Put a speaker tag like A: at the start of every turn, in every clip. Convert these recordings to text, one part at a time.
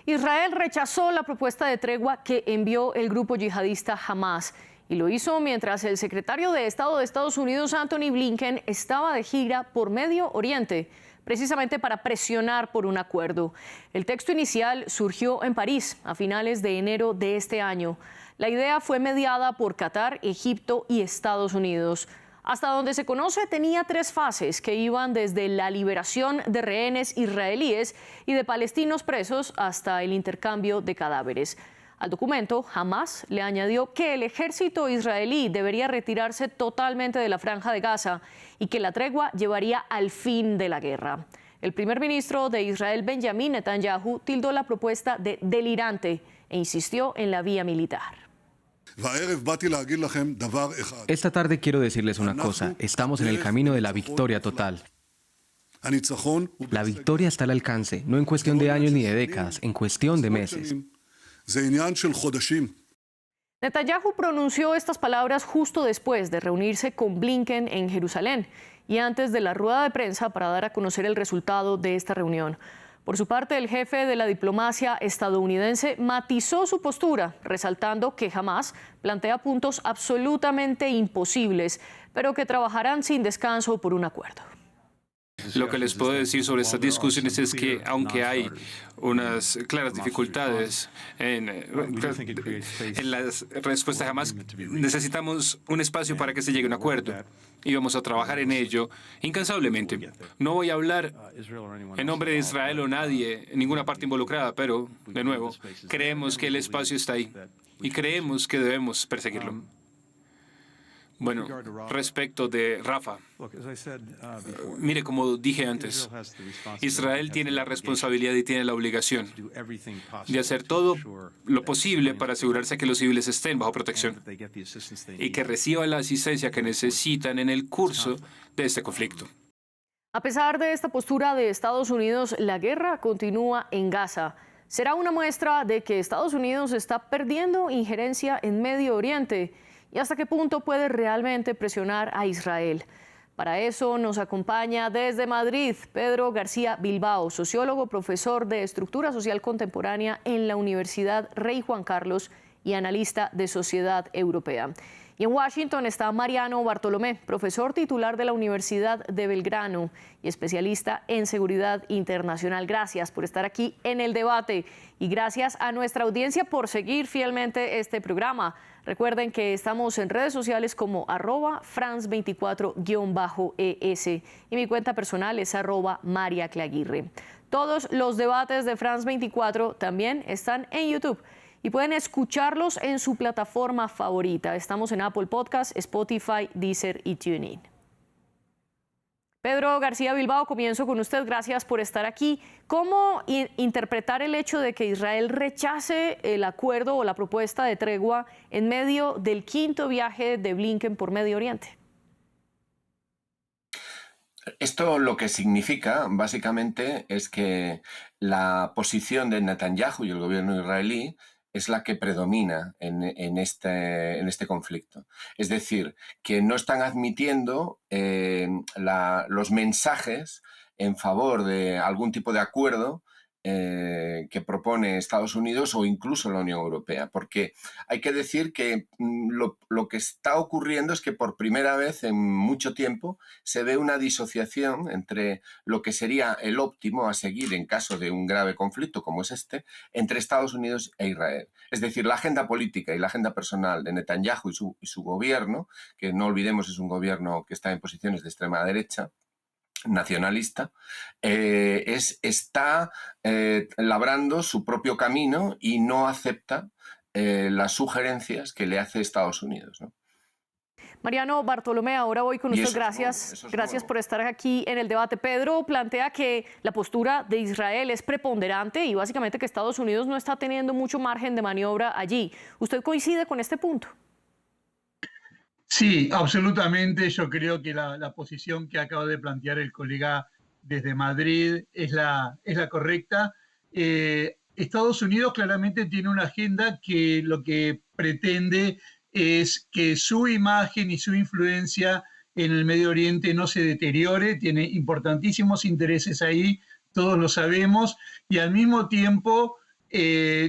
A: Israel rechazó la propuesta de tregua que envió el grupo yihadista Hamas y lo hizo mientras el secretario de Estado de Estados Unidos, Antony Blinken, estaba de gira por Medio Oriente, precisamente para presionar por un acuerdo. El texto inicial surgió en París a finales de enero de este año. La idea fue mediada por Qatar, Egipto y Estados Unidos. Hasta donde se conoce, tenía 3 fases que iban desde la liberación de rehenes israelíes y de palestinos presos hasta el intercambio de cadáveres. Al documento, Hamas le añadió que el ejército israelí debería retirarse totalmente de la Franja de Gaza y que la tregua llevaría al fin de la guerra. El primer ministro de Israel, Benjamin Netanyahu, tildó la propuesta de delirante e insistió en la vía militar.
B: Esta tarde quiero decirles una cosa. Estamos en el camino de la victoria total. La victoria está al alcance, no en cuestión de años ni de décadas, en cuestión de meses.
A: Netanyahu pronunció estas palabras justo después de reunirse con Blinken en Jerusalén y antes de la rueda de prensa para dar a conocer el resultado de esta reunión. Por su parte, el jefe de la diplomacia estadounidense matizó su postura, resaltando que Hamas plantea puntos absolutamente imposibles, pero que trabajarán sin descanso por un acuerdo.
C: Lo que les puedo decir sobre estas discusiones es que, aunque hay unas claras dificultades en las respuestas, jamás necesitamos un espacio para que se llegue a un acuerdo. Y vamos a trabajar en ello incansablemente. No voy a hablar en nombre de Israel o nadie, ninguna parte involucrada, pero, de nuevo, creemos que el espacio está ahí y creemos que debemos perseguirlo. Bueno, respecto de Rafah, mire, como dije antes, Israel tiene la responsabilidad y tiene la obligación de hacer todo lo posible para asegurarse que los civiles estén bajo protección y que reciban la asistencia que necesitan en el curso de este conflicto.
A: A pesar de esta postura de Estados Unidos, la guerra continúa en Gaza. Será una muestra de que Estados Unidos está perdiendo injerencia en Medio Oriente. ¿Y hasta qué punto puede realmente presionar a Israel? Para eso nos acompaña desde Madrid Pedro García Bilbao, sociólogo, profesor de Estructura Social Contemporánea en la Universidad Rey Juan Carlos y analista de Sociedad Europea. Y en Washington está Mariano Bartolomé, profesor titular de la Universidad de Belgrano y especialista en seguridad internacional. Gracias por estar aquí en el debate y gracias a nuestra audiencia por seguir fielmente este programa. Recuerden que estamos en redes sociales como @France24-ES y mi cuenta personal es @MariaCleaguirre. Todos los debates de France 24 también están en YouTube y pueden escucharlos en su plataforma favorita. Estamos en Apple Podcasts, Spotify, Deezer y TuneIn. Pedro García Bilbao, comienzo con usted. Gracias por estar aquí. ¿Cómo interpretar el hecho de que Israel rechace el acuerdo o la propuesta de tregua en medio del 5º viaje de Blinken por Medio Oriente?
D: Esto lo que significa, básicamente, es que la posición de Netanyahu y el gobierno israelí es la que predomina en este conflicto. Es decir, que no están admitiendo los mensajes en favor de algún tipo de acuerdo que propone Estados Unidos o incluso la Unión Europea, porque hay que decir que lo que está ocurriendo es que por primera vez en mucho tiempo se ve una disociación entre lo que sería el óptimo a seguir en caso de un grave conflicto como es este, entre Estados Unidos e Israel. Es decir, la agenda política y la agenda personal de Netanyahu y su gobierno, que no olvidemos es un gobierno que está en posiciones de extrema derecha, nacionalista, está labrando su propio camino y no acepta las sugerencias que le hace Estados Unidos, ¿no?
A: Mariano Bartolomé, ahora voy con usted. Gracias por estar aquí en el debate. Pedro plantea que la postura de Israel es preponderante y básicamente que Estados Unidos no está teniendo mucho margen de maniobra allí. ¿Usted coincide con este punto?
E: Sí, absolutamente. Yo creo que la posición que acaba de plantear el colega desde Madrid es la correcta. Estados Unidos claramente tiene una agenda que lo que pretende es que su imagen y su influencia en el Medio Oriente no se deteriore. Tiene importantísimos intereses ahí, todos lo sabemos, y al mismo tiempo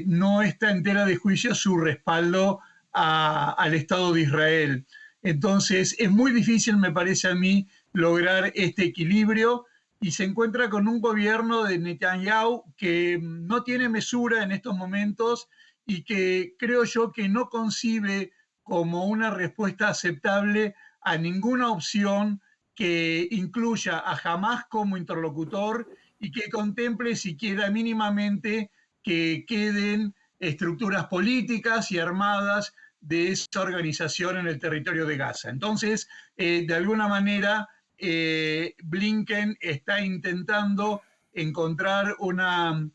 E: no está en tela de juicio su respaldo al Estado de Israel. Entonces es muy difícil, me parece a mí, lograr este equilibrio y se encuentra con un gobierno de Netanyahu que no tiene mesura en estos momentos y que creo yo que no concibe como una respuesta aceptable a ninguna opción que incluya a Hamás como interlocutor y que contemple siquiera mínimamente que queden estructuras políticas y armadas de esa organización en el territorio de Gaza. Entonces, de alguna manera, Blinken está intentando encontrar una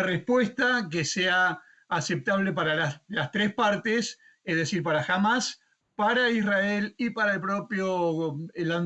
E: respuesta que sea aceptable para las tres partes, es decir, para Hamas, para Israel y para el propio la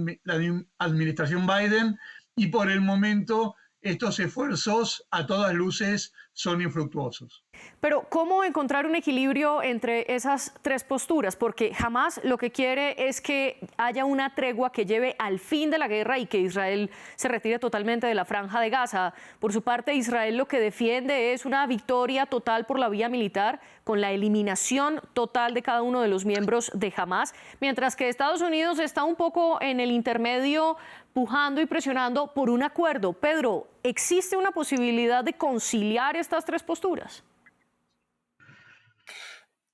E: administración Biden, y por el momento estos esfuerzos a todas luces son infructuosos.
A: Pero ¿cómo encontrar un equilibrio entre esas tres posturas? Porque Hamás lo que quiere es que haya una tregua que lleve al fin de la guerra y que Israel se retire totalmente de la franja de Gaza. Por su parte, Israel lo que defiende es una victoria total por la vía militar, con la eliminación total de cada uno de los miembros de Hamás, mientras que Estados Unidos está un poco en el intermedio, pujando y presionando por un acuerdo. Pedro, ¿existe una posibilidad de conciliar estas tres posturas?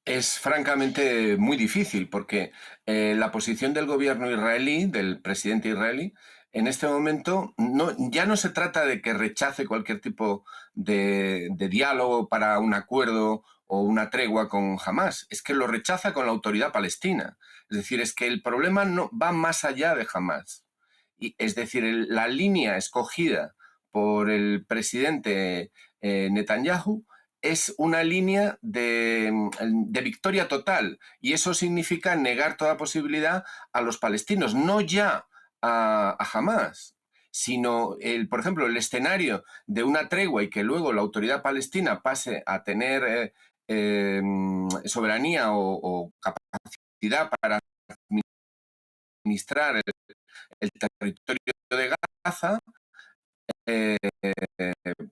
D: Es francamente muy difícil porque la posición del gobierno israelí, del presidente israelí, en este momento ya no se trata de que rechace cualquier tipo de diálogo para un acuerdo o una tregua con Hamás, es que lo rechaza con la autoridad palestina. Es decir, es que el problema no va más allá de Hamás. Y, es decir, la línea escogida por el presidente Netanyahu es una línea de victoria total, y eso significa negar toda posibilidad a los palestinos, no ya a Hamás, sino, por ejemplo, el escenario de una tregua y que luego la autoridad palestina pase a tener soberanía o capacidad para administrar el territorio de Gaza.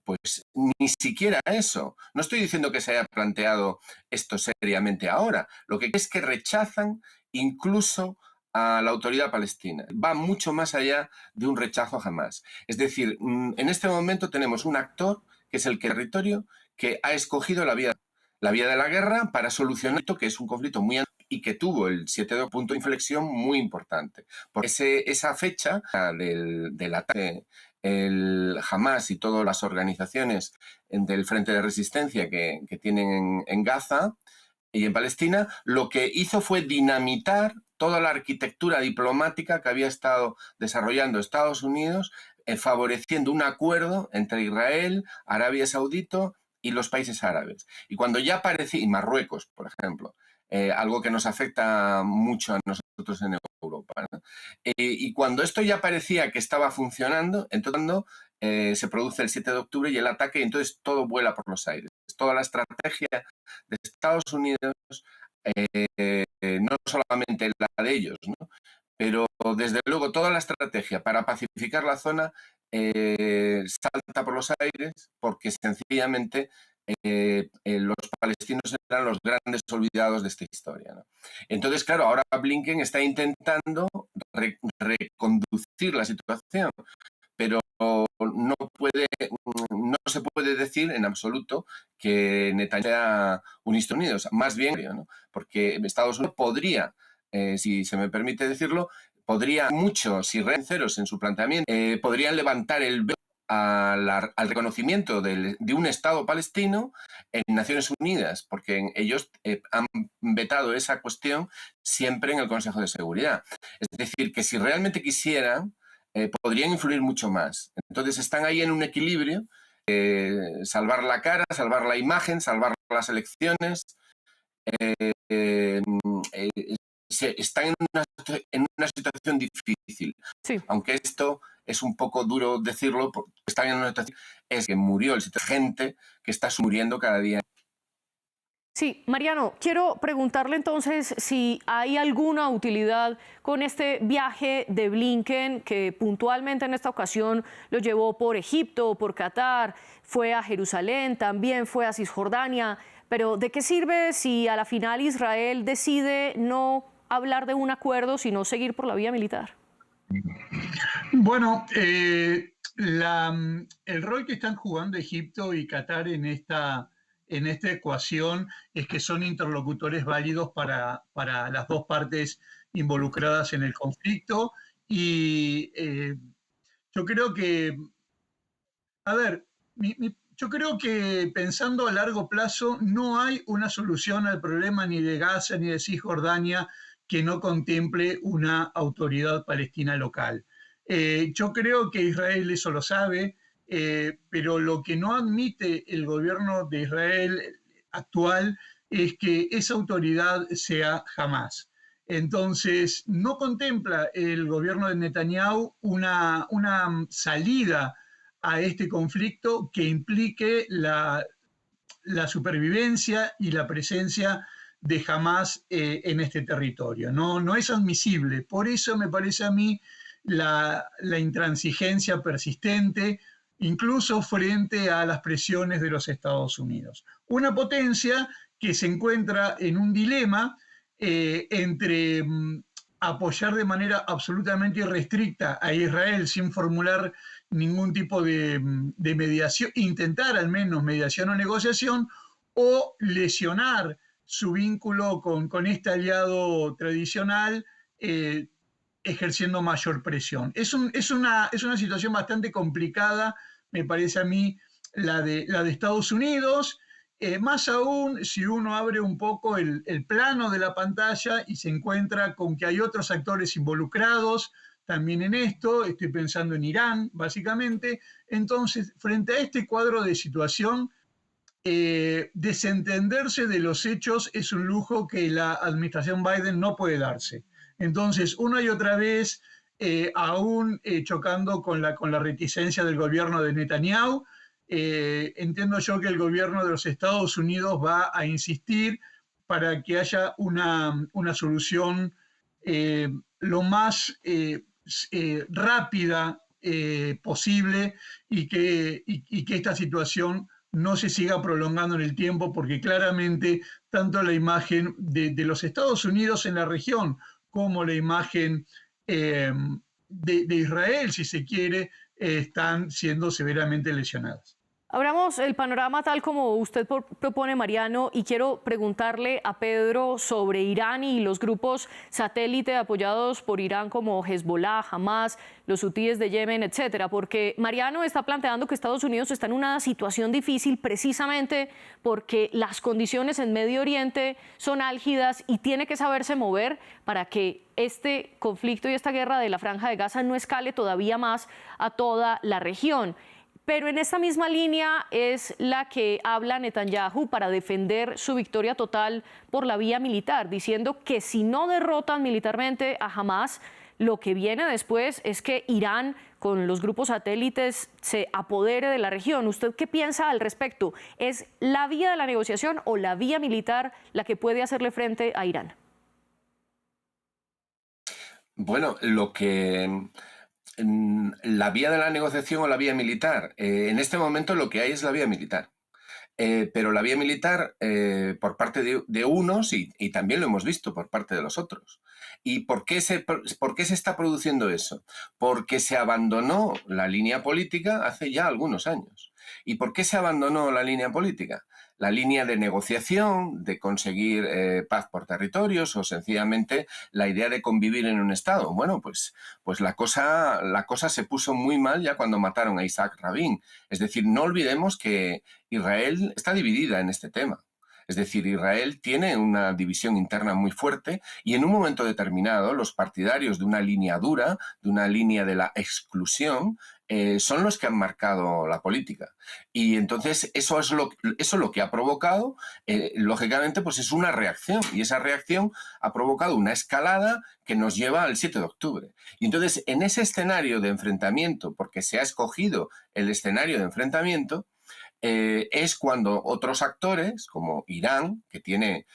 D: Pues ni siquiera eso. No estoy diciendo que se haya planteado esto seriamente ahora. Lo que es que rechazan incluso a la autoridad palestina. Va mucho más allá de un rechazo a Hamás. Es decir, en este momento tenemos un actor, que es el territorio, que ha escogido la vía de la guerra para solucionar esto, que es un conflicto muy amplio y que tuvo el 7 de punto de inflexión muy importante. Porque esa fecha del ataque, el Hamás y todas las organizaciones del Frente de Resistencia que tienen en Gaza y en Palestina, lo que hizo fue dinamitar toda la arquitectura diplomática que había estado desarrollando Estados Unidos, favoreciendo un acuerdo entre Israel, Arabia Saudita y los países árabes. Y cuando ya aparecía, y Marruecos, por ejemplo, algo que nos afecta mucho a nosotros en Europa, ¿no? Y cuando esto ya parecía que estaba funcionando, entonces se produce el 7 de octubre y el ataque, y entonces todo vuela por los aires. Toda la estrategia de Estados Unidos, no solamente la de ellos, ¿no? Pero desde luego toda la estrategia para pacificar la zona salta por los aires porque sencillamente los palestinos eran los grandes olvidados de esta historia, ¿no? Entonces, claro, ahora Blinken está intentando reconducir la situación, pero no se puede decir en absoluto que Netanyahu sea un Estados Unidos, más bien, ¿no? Porque Estados Unidos podría, si se me permite decirlo, podría mucho, si sinceros en su planteamiento, podrían levantar el veto al reconocimiento de un Estado palestino en Naciones Unidas, porque ellos han vetado esa cuestión siempre en el Consejo de Seguridad. Es decir, que si realmente quisieran, podrían influir mucho más. Entonces están ahí en un equilibrio, salvar la cara, salvar la imagen, salvar las elecciones. Están en una situación difícil.
A: Sí.
D: Aunque esto es un poco duro decirlo, porque están en una situación, es que murió el gente que está muriendo cada día.
A: Sí, Mariano, quiero preguntarle entonces si hay alguna utilidad con este viaje de Blinken, que puntualmente en esta ocasión lo llevó por Egipto, por Qatar, fue a Jerusalén, también fue a Cisjordania, pero ¿de qué sirve si a la final Israel decide no hablar de un acuerdo, sino seguir por la vía militar?
E: Bueno, el rol que están jugando Egipto y Qatar en esta ecuación es que son interlocutores válidos para las dos partes involucradas en el conflicto y yo creo que, a ver, yo creo que pensando a largo plazo no hay una solución al problema ni de Gaza ni de Cisjordania que no contemple una autoridad palestina local. Yo creo que Israel eso lo sabe, pero lo que no admite el gobierno de Israel actual es que esa autoridad sea Hamás. Entonces, no contempla el gobierno de Netanyahu una salida a este conflicto que implique la supervivencia y la presencia de Hamás en este territorio. No es admisible. Por eso me parece a mí la intransigencia persistente, incluso frente a las presiones de los Estados Unidos. Una potencia que se encuentra en un dilema entre apoyar de manera absolutamente irrestricta a Israel sin formular ningún tipo de mediación, intentar al menos mediación o negociación, o lesionar su vínculo con este aliado tradicional, ejerciendo mayor presión. Es una situación bastante complicada, me parece a mí, la de Estados Unidos, más aún si uno abre un poco el plano de la pantalla y se encuentra con que hay otros actores involucrados también en esto. Estoy pensando en Irán, básicamente. Entonces, frente a este cuadro de situación, desentenderse de los hechos es un lujo que la administración Biden no puede darse. Entonces, una y otra vez, aún chocando con la reticencia del gobierno de Netanyahu, entiendo yo que el gobierno de los Estados Unidos va a insistir para que haya una solución lo más rápida posible y que esta situación no se siga prolongando en el tiempo, porque claramente tanto la imagen de los Estados Unidos en la región como la imagen de Israel, si se quiere, están siendo severamente lesionadas.
A: Abramos el panorama tal como usted propone, Mariano, y quiero preguntarle a Pedro sobre Irán y los grupos satélite apoyados por Irán como Hezbollah, Hamas, los hutíes de Yemen, etcétera, porque Mariano está planteando que Estados Unidos está en una situación difícil precisamente porque las condiciones en Medio Oriente son álgidas y tiene que saberse mover para que este conflicto y esta guerra de la Franja de Gaza no escale todavía más a toda la región. Pero en esta misma línea es la que habla Netanyahu para defender su victoria total por la vía militar, diciendo que si no derrotan militarmente a Hamás, lo que viene después es que Irán, con los grupos satélites, se apodere de la región. ¿Usted qué piensa al respecto? ¿Es la vía de la negociación o la vía militar la que puede hacerle frente a Irán?
D: Bueno, la vía de la negociación o la vía militar. En este momento lo que hay es la vía militar. Pero la vía militar por parte de unos y también lo hemos visto por parte de los otros. ¿Y por qué se está produciendo eso? Porque se abandonó la línea política hace ya algunos años. ¿Y por qué se abandonó la línea política? La línea de negociación, de conseguir paz por territorios o sencillamente la idea de convivir en un Estado. Bueno, pues la cosa se puso muy mal ya cuando mataron a Isaac Rabin. Es decir, no olvidemos que Israel está dividida en este tema. Es decir, Israel tiene una división interna muy fuerte y en un momento determinado los partidarios de una línea dura, de una línea de la exclusión, son los que han marcado la política. Y entonces eso lo que ha provocado, lógicamente, pues es una reacción. Y esa reacción ha provocado una escalada que nos lleva al 7 de octubre. Y entonces, en ese escenario de enfrentamiento, porque se ha escogido el escenario de enfrentamiento, es cuando otros actores, como Irán, que tiene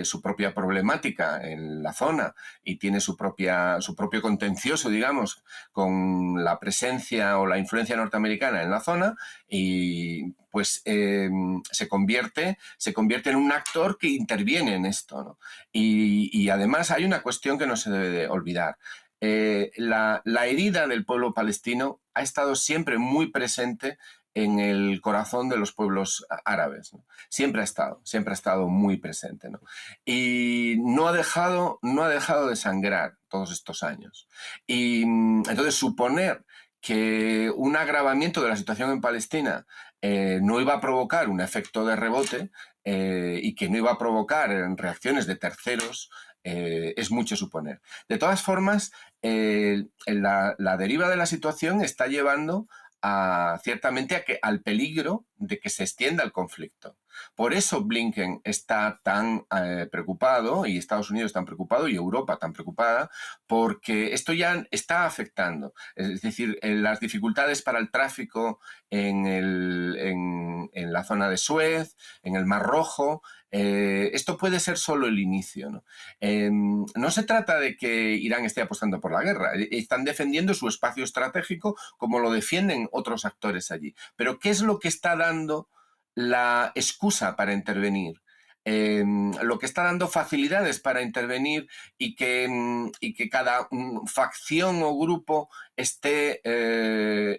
D: su propia problemática en la zona y tiene su propio contencioso, digamos, con la presencia o la influencia norteamericana en la zona, y pues se convierte en un actor que interviene en esto, ¿no? Y además hay una cuestión que no se debe de olvidar. La herida del pueblo palestino ha estado siempre muy presente en el corazón de los pueblos árabes, ¿no? Siempre ha estado muy presente, ¿no? Y no ha dejado de sangrar todos estos años. Y entonces suponer que un agravamiento de la situación en Palestina no iba a provocar un efecto de rebote y que no iba a provocar reacciones de terceros es mucho suponer. De todas formas, la deriva de la situación está llevando ciertamente al peligro de que se extienda el conflicto. Por eso Blinken está tan preocupado, y Estados Unidos tan preocupado, y Europa tan preocupada, porque esto ya está afectando. Es decir, las dificultades para el tráfico en la zona de Suez, en el Mar Rojo, esto puede ser solo el inicio, ¿no? No se trata de que Irán esté apostando por la guerra, están defendiendo su espacio estratégico como lo defienden otros actores allí. Pero ¿qué es lo que está dando la excusa para intervenir? Lo que está dando facilidades para intervenir y que cada facción o grupo esté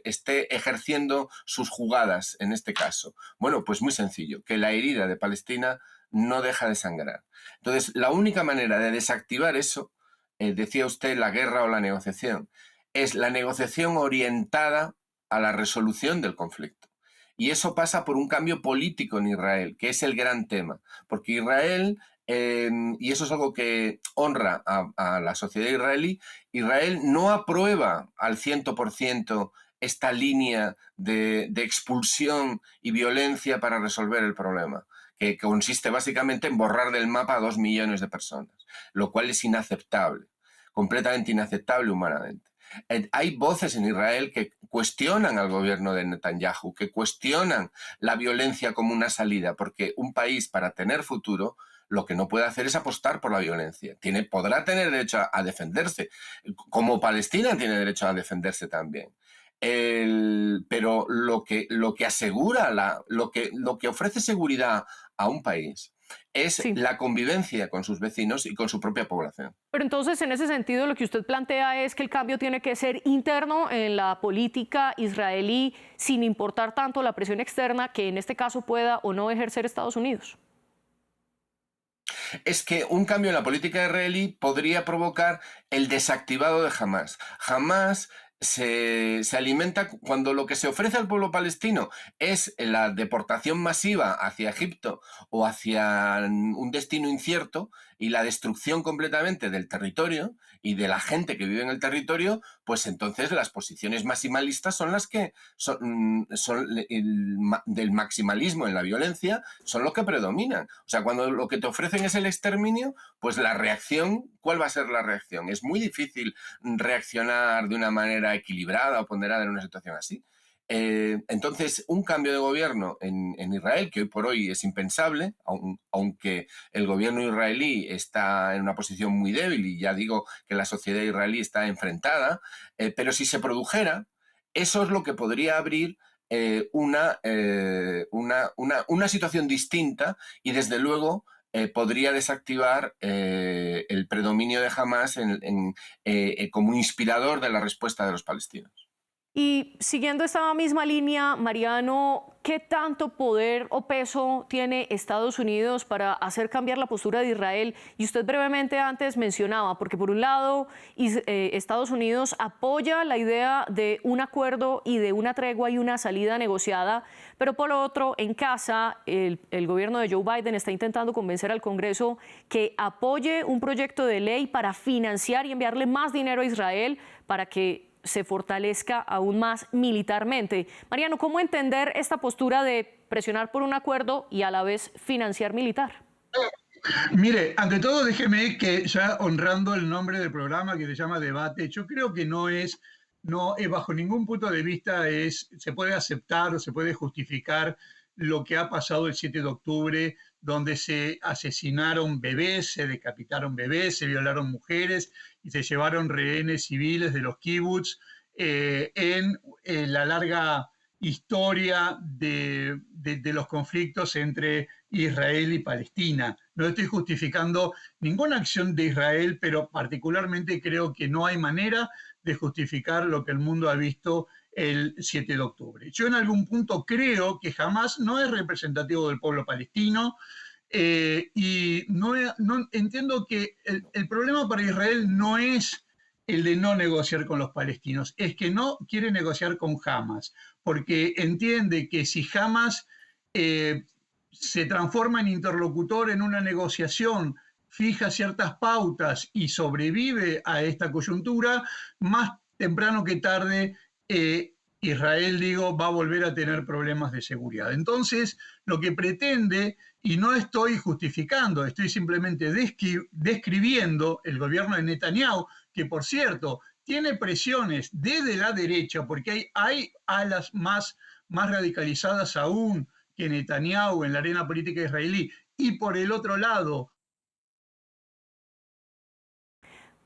D: ejerciendo sus jugadas en este caso. Bueno, pues muy sencillo, que la herida de Palestina no deja de sangrar. Entonces, la única manera de desactivar eso, decía usted, la guerra o la negociación, es la negociación orientada a la resolución del conflicto. Y eso pasa por un cambio político en Israel, que es el gran tema. Porque Israel, y eso es algo que honra a la sociedad israelí, Israel no aprueba al 100% esta línea de expulsión y violencia para resolver el problema, que consiste básicamente en borrar del mapa a 2 millones de personas, lo cual es inaceptable, completamente inaceptable humanamente. Hay voces en Israel que cuestionan al gobierno de Netanyahu, que cuestionan la violencia como una salida, porque un país, para tener futuro, lo que no puede hacer es apostar por la violencia. Podrá tener derecho a defenderse, como Palestina tiene derecho a defenderse también. Pero lo que asegura, lo que ofrece seguridad a un país es la convivencia con sus vecinos y con su propia población.
A: Pero entonces, en ese sentido, lo que usted plantea es que el cambio tiene que ser interno en la política israelí, sin importar tanto la presión externa que en este caso pueda o no ejercer Estados Unidos.
D: Es que un cambio en la política israelí podría provocar el desactivado de Hamás. Hamás se alimenta cuando lo que se ofrece al pueblo palestino es la deportación masiva hacia Egipto o hacia un destino incierto y la destrucción completamente del territorio y de la gente que vive en el territorio, pues entonces las posiciones maximalistas son las que del maximalismo en la violencia son los que predominan. O sea, cuando lo que te ofrecen es el exterminio, pues la reacción, ¿cuál va a ser la reacción? Es muy difícil reaccionar de una manera equilibrada o ponderada en una situación así. Entonces, un cambio de gobierno en Israel, que hoy por hoy es impensable, aunque el gobierno israelí está en una posición muy débil y ya digo que la sociedad israelí está enfrentada, pero si se produjera, eso es lo que podría abrir una situación distinta y desde luego podría desactivar el predominio de Hamás como inspirador de la respuesta de los palestinos.
A: Y siguiendo esta misma línea, Mariano, ¿qué tanto poder o peso tiene Estados Unidos para hacer cambiar la postura de Israel? Y usted brevemente antes mencionaba, porque por un lado Estados Unidos apoya la idea de un acuerdo y de una tregua y una salida negociada, pero por otro, en casa, el gobierno de Joe Biden está intentando convencer al Congreso que apoye un proyecto de ley para financiar y enviarle más dinero a Israel para que se fortalezca aún más militarmente. Mariano, ¿cómo entender esta postura de presionar por un acuerdo y a la vez financiar militar?
E: Mire, ante todo déjeme que ya honrando el nombre del programa que se llama Debate, yo creo que no bajo ningún punto de vista se puede aceptar o se puede justificar lo que ha pasado el 7 de octubre, donde se asesinaron bebés, se decapitaron bebés, se violaron mujeres y se llevaron rehenes civiles de los kibbutz en la larga historia de los conflictos entre Israel y Palestina. No estoy justificando ninguna acción de Israel, pero particularmente creo que no hay manera de justificar lo que el mundo ha visto el 7 de octubre. Yo en algún punto creo que Hamás no es representativo del pueblo palestino, y no entiendo que el problema para Israel no es el de no negociar con los palestinos, es que no quiere negociar con Hamás, porque entiende que si Hamás se transforma en interlocutor en una negociación, fija ciertas pautas y sobrevive a esta coyuntura, más temprano que tarde Israel, va a volver a tener problemas de seguridad. Entonces, lo que pretende, y no estoy justificando, estoy simplemente describiendo el gobierno de Netanyahu, que por cierto, tiene presiones desde la derecha, porque hay alas más radicalizadas aún que Netanyahu en la arena política israelí, y por el otro lado,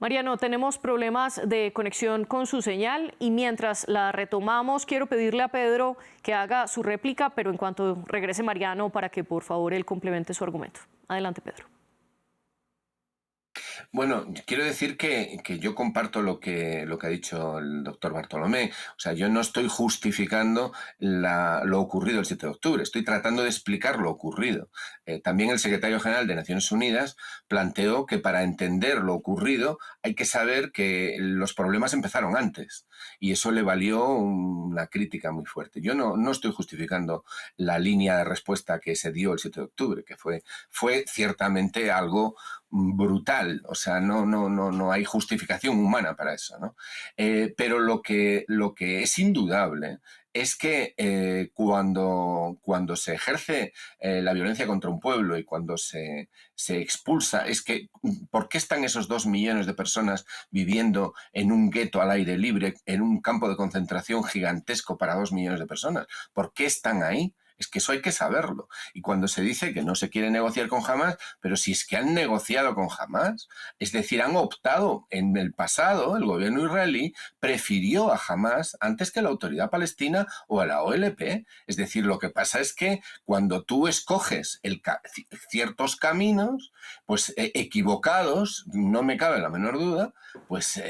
A: Mariano, tenemos problemas de conexión con su señal y mientras la retomamos quiero pedirle a Pedro que haga su réplica, pero en cuanto regrese Mariano para que por favor él complemente su argumento. Adelante, Pedro.
D: Bueno, quiero decir que yo comparto lo que ha dicho el doctor Bartolomé. O sea, yo no estoy justificando lo ocurrido el 7 de octubre, estoy tratando de explicar lo ocurrido. También el secretario general de Naciones Unidas planteó que para entender lo ocurrido hay que saber que los problemas empezaron antes y eso le valió una crítica muy fuerte. Yo no estoy justificando la línea de respuesta que se dio el 7 de octubre, que fue ciertamente algo brutal, o sea, no hay justificación humana para eso, ¿no? Pero lo que es indudable es que cuando se ejerce la violencia contra un pueblo y cuando se expulsa, es que ¿por qué están esos 2 millones de personas viviendo en un gueto al aire libre, en un campo de concentración gigantesco para 2 millones de personas? ¿Por qué están ahí? Es que eso hay que saberlo. Y cuando se dice que no se quiere negociar con Hamás, pero si es que han negociado con Hamás, es decir, han optado en el pasado, el gobierno israelí prefirió a Hamás antes que a la autoridad palestina o a la OLP. Es decir, lo que pasa es que cuando tú escoges ciertos caminos, pues equivocados, no me cabe la menor duda, pues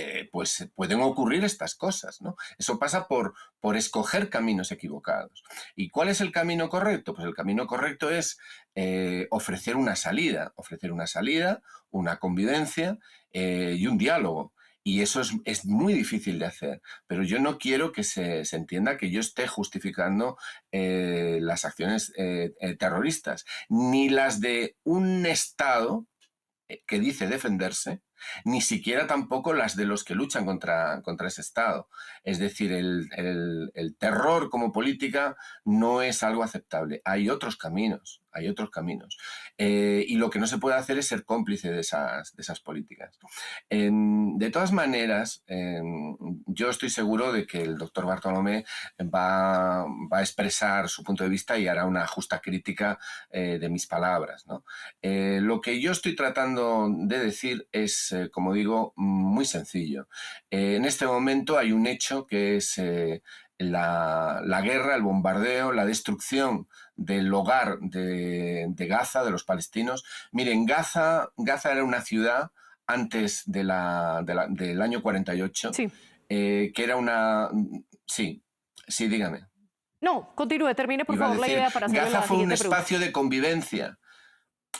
D: pueden ocurrir estas cosas, ¿no? Eso pasa por escoger caminos equivocados. ¿Y cuál es el camino correcto? Pues el camino correcto es ofrecer una salida, una convivencia y un diálogo. Y eso es muy difícil de hacer. Pero yo no quiero que se entienda que yo esté justificando las acciones terroristas, ni las de un Estado que dice defenderse, ni siquiera tampoco las de los que luchan contra ese Estado. Es decir, el terror como política no es algo aceptable. Hay otros caminos. Y lo que no se puede hacer es ser cómplice de esas políticas. De todas maneras, yo estoy seguro de que el doctor Bartolomé va a expresar su punto de vista y hará una justa crítica de mis palabras, ¿no? Lo que yo estoy tratando de decir es, como digo, muy sencillo. En este momento hay un hecho que es la guerra, el bombardeo, la destrucción del hogar de Gaza, de los palestinos. Miren, Gaza era una ciudad antes del año 48,
A: Sí.
D: Que era una... Sí, dígame.
A: No, continúe, termine por favor la idea para hacer la
D: Gaza fue un
A: siguiente pregunta.
D: espacio de convivencia.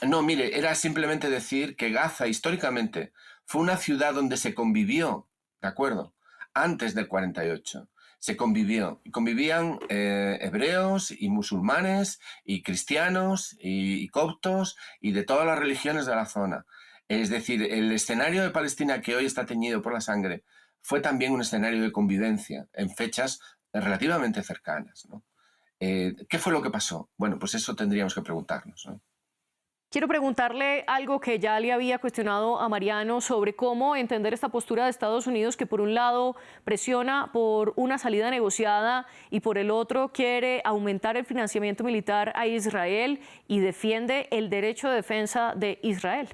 D: No, mire, era simplemente decir que Gaza históricamente fue una ciudad donde se convivió, ¿de acuerdo? Antes del 48. Se convivió. Y convivían hebreos y musulmanes y cristianos y coptos y de todas las religiones de la zona. Es decir, el escenario de Palestina que hoy está teñido por la sangre fue también un escenario de convivencia en fechas relativamente cercanas, ¿no? ¿Qué fue lo que pasó? Bueno, pues eso tendríamos que preguntarnos, ¿no?
A: Quiero preguntarle algo que ya le había cuestionado a Mariano sobre cómo entender esta postura de Estados Unidos, que por un lado presiona por una salida negociada y por el otro quiere aumentar el financiamiento militar a Israel y defiende el derecho de defensa de Israel.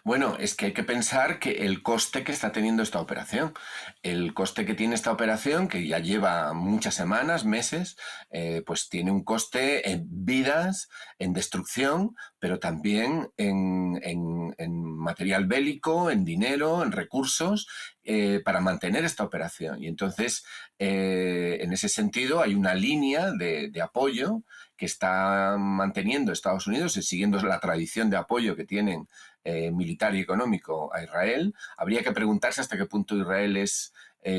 D: Bueno, es que hay que pensar que el coste que está teniendo esta operación, el coste que tiene esta operación, que ya lleva muchas semanas, meses, pues tiene un coste en vidas, en destrucción, pero también en material bélico, en dinero, en recursos, para mantener esta operación. Y entonces, en ese sentido, hay una línea de apoyo que está manteniendo Estados Unidos, siguiendo la tradición de apoyo que tienen militar y económico a Israel. Habría que preguntarse hasta qué punto Israel es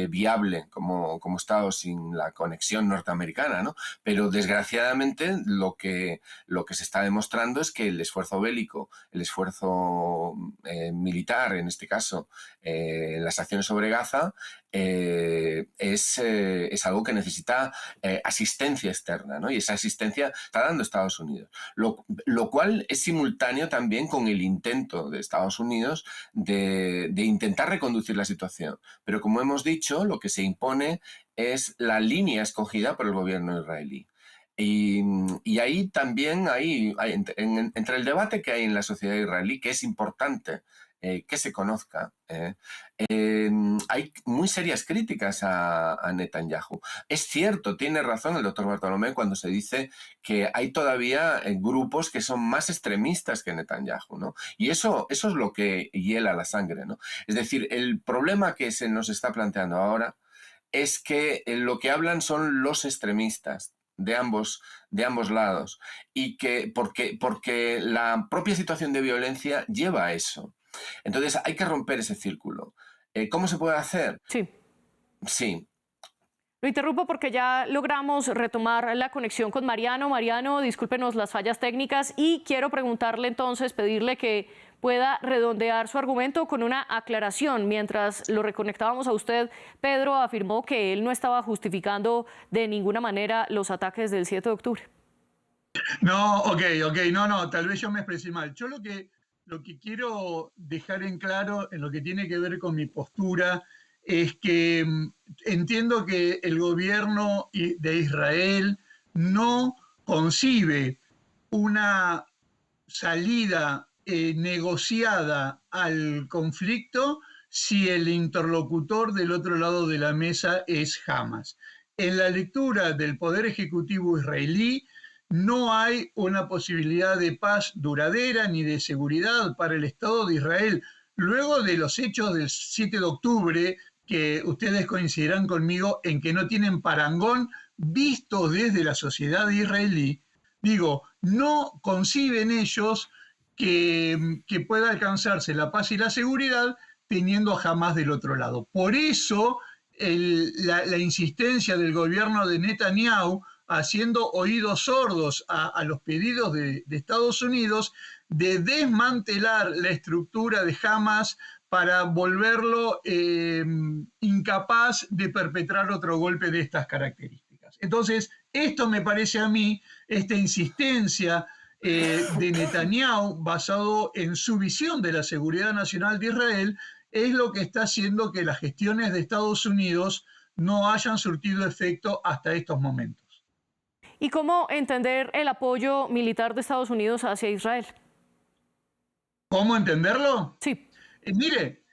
D: viable como Estado sin la conexión norteamericana, ¿no? Pero desgraciadamente lo que se está demostrando es que el esfuerzo bélico, el esfuerzo militar, en este caso, las acciones sobre Gaza, es algo que necesita asistencia externa, ¿no? Y esa asistencia está dando Estados Unidos. Lo cual es simultáneo también con el intento de Estados Unidos de intentar reconducir la situación. Pero como hemos dicho, lo que se impone es la línea escogida por el gobierno israelí. Y ahí también, entre el debate que hay en la sociedad israelí, que es importante que se conozca, hay muy serias críticas a Netanyahu. Es cierto, tiene razón el doctor Bartolomé cuando se dice que hay todavía grupos que son más extremistas que Netanyahu, ¿no? Y eso es lo que hiela la sangre, ¿no? Es decir, el problema que se nos está planteando ahora es que lo que hablan son los extremistas de ambos lados, y que porque la propia situación de violencia lleva a eso. Entonces hay que romper ese círculo. ¿Cómo se puede hacer?
A: Sí.
D: Sí.
A: Lo interrumpo porque ya logramos retomar la conexión con Mariano. Mariano, discúlpenos las fallas técnicas y quiero preguntarle entonces, pedirle que pueda redondear su argumento con una aclaración. Mientras lo reconectábamos a usted, Pedro afirmó que él no estaba justificando de ninguna manera los ataques del 7 de octubre.
E: No, ok, no, tal vez yo me expresé mal. Yo lo que quiero dejar en claro en lo que tiene que ver con mi postura es que entiendo que el gobierno de Israel no concibe una salida negociada al conflicto si el interlocutor del otro lado de la mesa es Hamas. En la lectura del Poder Ejecutivo israelí, no hay una posibilidad de paz duradera ni de seguridad para el Estado de Israel. Luego de los hechos del 7 de octubre, que ustedes coincidirán conmigo en que no tienen parangón vistos desde la sociedad israelí, digo, no conciben ellos que pueda alcanzarse la paz y la seguridad teniendo a Hamas del otro lado. Por eso la insistencia del gobierno de Netanyahu haciendo oídos sordos a los pedidos de Estados Unidos de desmantelar la estructura de Hamas para volverlo incapaz de perpetrar otro golpe de estas características. Entonces, esto me parece a mí, esta insistencia de Netanyahu basado en su visión de la seguridad nacional de Israel, es lo que está haciendo que las gestiones de Estados Unidos no hayan surtido efecto hasta estos momentos.
A: ¿Y cómo entender el apoyo militar de Estados Unidos hacia Israel?
E: ¿Cómo entenderlo?
A: Sí.
E: Mire,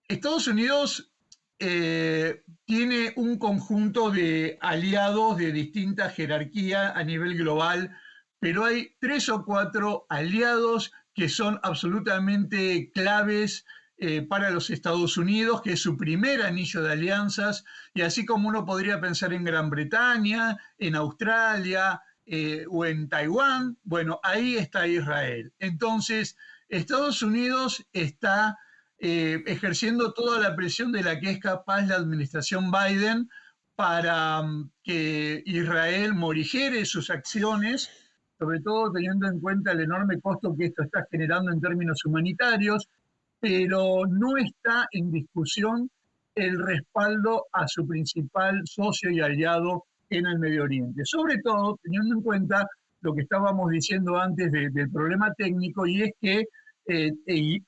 E: Estados Unidos tiene un conjunto de aliados de distinta jerarquía a nivel global, pero hay 3 o 4 aliados que son absolutamente claves para los Estados Unidos, que es su primer anillo de alianzas, y así como uno podría pensar en Gran Bretaña, en Australia o en Taiwán, bueno, ahí está Israel. Entonces, Estados Unidos está ejerciendo toda la presión de la que es capaz la administración Biden para que Israel morigere sus acciones, sobre todo teniendo en cuenta el enorme costo que esto está generando en términos humanitarios, pero no está en discusión el respaldo a su principal socio y aliado en el Medio Oriente. Sobre todo teniendo en cuenta lo que estábamos diciendo antes del problema técnico, y es que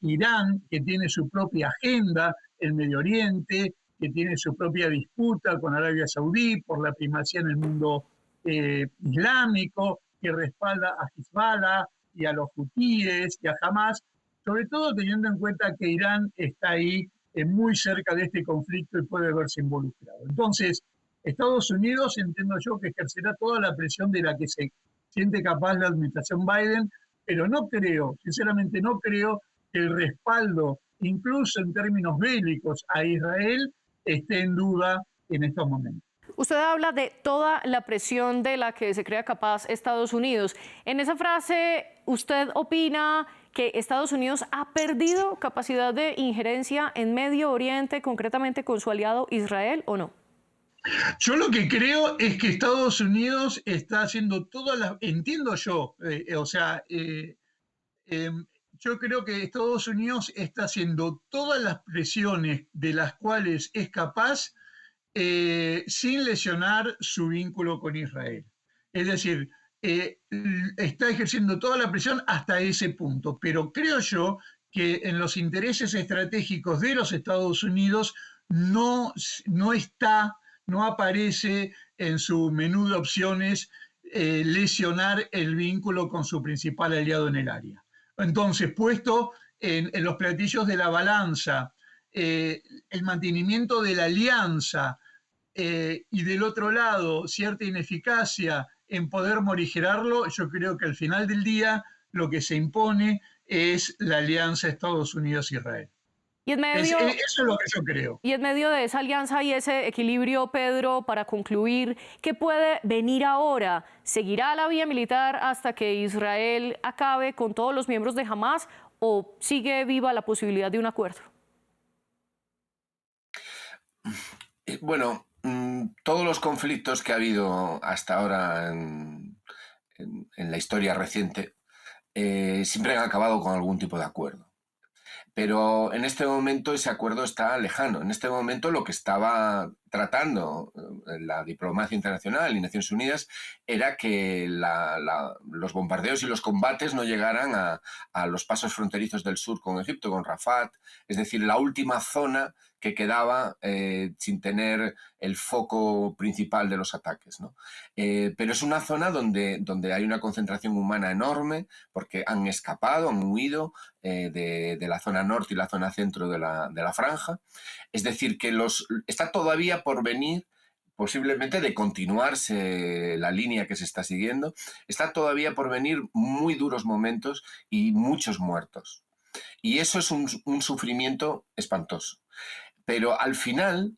E: Irán, que tiene su propia agenda en Medio Oriente, que tiene su propia disputa con Arabia Saudí por la primacía en el mundo islámico, que respalda a Hezbollah y a los hutíes y a Hamas, sobre todo teniendo en cuenta que Irán está ahí muy cerca de este conflicto y puede verse involucrado. Entonces, Estados Unidos, entiendo yo, que ejercerá toda la presión de la que se siente capaz la administración Biden, pero no creo, sinceramente no creo, que el respaldo, incluso en términos bélicos, a Israel esté en duda en estos momentos.
A: Usted habla de toda la presión de la que se crea capaz Estados Unidos. En esa frase, ¿usted opina que Estados Unidos ha perdido capacidad de injerencia en Medio Oriente, concretamente con su aliado Israel, o no?
E: Yo lo que creo es que Estados Unidos está haciendo todas las... Entiendo yo, yo creo que Estados Unidos está haciendo todas las presiones de las cuales es capaz sin lesionar su vínculo con Israel. Es decir, está ejerciendo toda la presión hasta ese punto, pero creo yo que en los intereses estratégicos de los Estados Unidos no aparece en su menú de opciones lesionar el vínculo con su principal aliado en el área. Entonces, puesto en los platillos de la balanza, el mantenimiento de la alianza y del otro lado cierta ineficacia en poder morigerarlo, yo creo que al final del día lo que se impone es la alianza Estados Unidos-Israel.
A: Y
E: eso es lo que yo creo.
A: Y en medio de esa alianza y ese equilibrio, Pedro, para concluir, ¿qué puede venir ahora? ¿Seguirá la vía militar hasta que Israel acabe con todos los miembros de Hamas o sigue viva la posibilidad de un acuerdo?
D: Bueno, todos los conflictos que ha habido hasta ahora en la historia reciente siempre han acabado con algún tipo de acuerdo. Pero en este momento ese acuerdo está lejano. En este momento lo que estaba tratando la diplomacia internacional y Naciones Unidas era que los bombardeos y los combates no llegaran a los pasos fronterizos del sur con Egipto, con Rafat, es decir, la última zona que quedaba sin tener el foco principal de los ataques, ¿no? Pero es una zona donde hay una concentración humana enorme porque han escapado, han huido de la zona norte y la zona centro de la franja. Es decir, que está todavía por venir, posiblemente de continuarse la línea que se está siguiendo, está todavía por venir muy duros momentos y muchos muertos. Y eso es un sufrimiento espantoso. Pero al final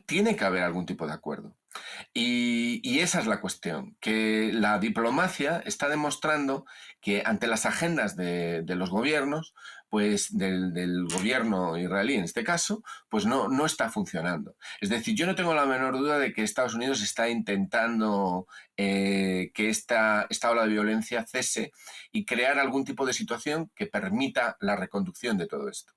D: tiene que haber algún tipo de acuerdo. Y esa es la cuestión, que la diplomacia está demostrando que ante las agendas de los gobiernos, pues del gobierno israelí en este caso, pues no está funcionando. Es decir, yo no tengo la menor duda de que Estados Unidos está intentando que esta ola de violencia cese y crear algún tipo de situación que permita la reconducción de todo esto.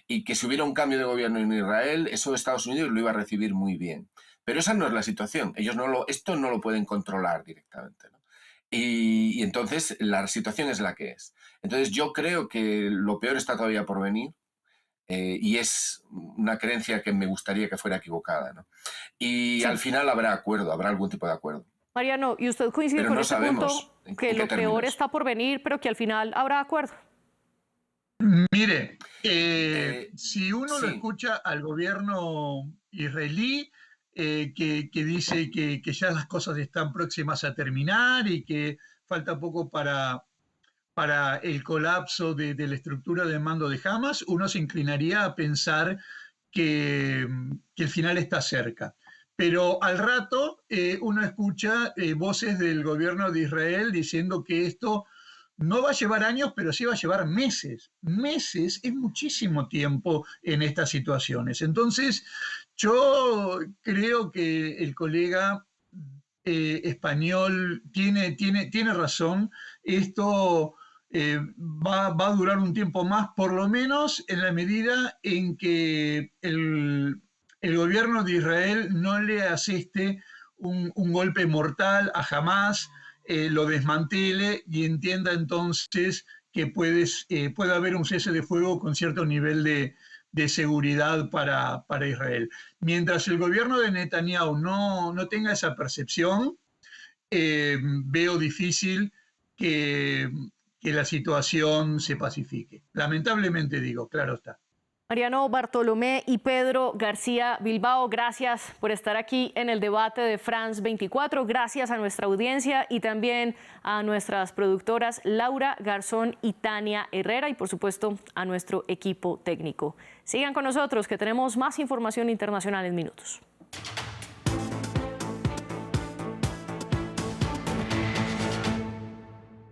D: Y que si hubiera un cambio de gobierno en Israel, eso Estados Unidos lo iba a recibir muy bien. Pero esa no es la situación. Ellos esto no lo pueden controlar directamente, ¿no? Y entonces la situación es la que es. Entonces yo creo que lo peor está todavía por venir y es una creencia que me gustaría que fuera equivocada, ¿no? Y sí, al final habrá acuerdo, habrá algún tipo de acuerdo.
A: Mariano, ¿y usted coincide
D: pero
A: con
D: no
A: este punto que lo peor está por venir, pero que al final habrá acuerdo?
E: Mire, si uno lo escucha al gobierno israelí, que dice que ya las cosas están próximas a terminar y que falta poco para el colapso de la estructura de mando de Hamas, uno se inclinaría a pensar que el final está cerca. Pero al rato uno escucha voces del gobierno de Israel diciendo que esto no va a llevar años, pero sí va a llevar meses. Meses es muchísimo tiempo en estas situaciones. Entonces, yo creo que el colega español tiene razón. Esto va a durar un tiempo más, por lo menos en la medida en que el gobierno de Israel no le asiste un golpe mortal a Hamás, lo desmantele y entienda entonces que puede haber un cese de fuego con cierto nivel de seguridad para Israel. Mientras el gobierno de Netanyahu no tenga esa percepción, veo difícil que la situación se pacifique. Lamentablemente digo, claro está.
A: Mariano Bartolomé y Pedro García Bilbao, gracias por estar aquí en el debate de France 24. Gracias a nuestra audiencia y también a nuestras productoras Laura Garzón y Tania Herrera y por supuesto a nuestro equipo técnico. Sigan con nosotros que tenemos más información internacional en minutos.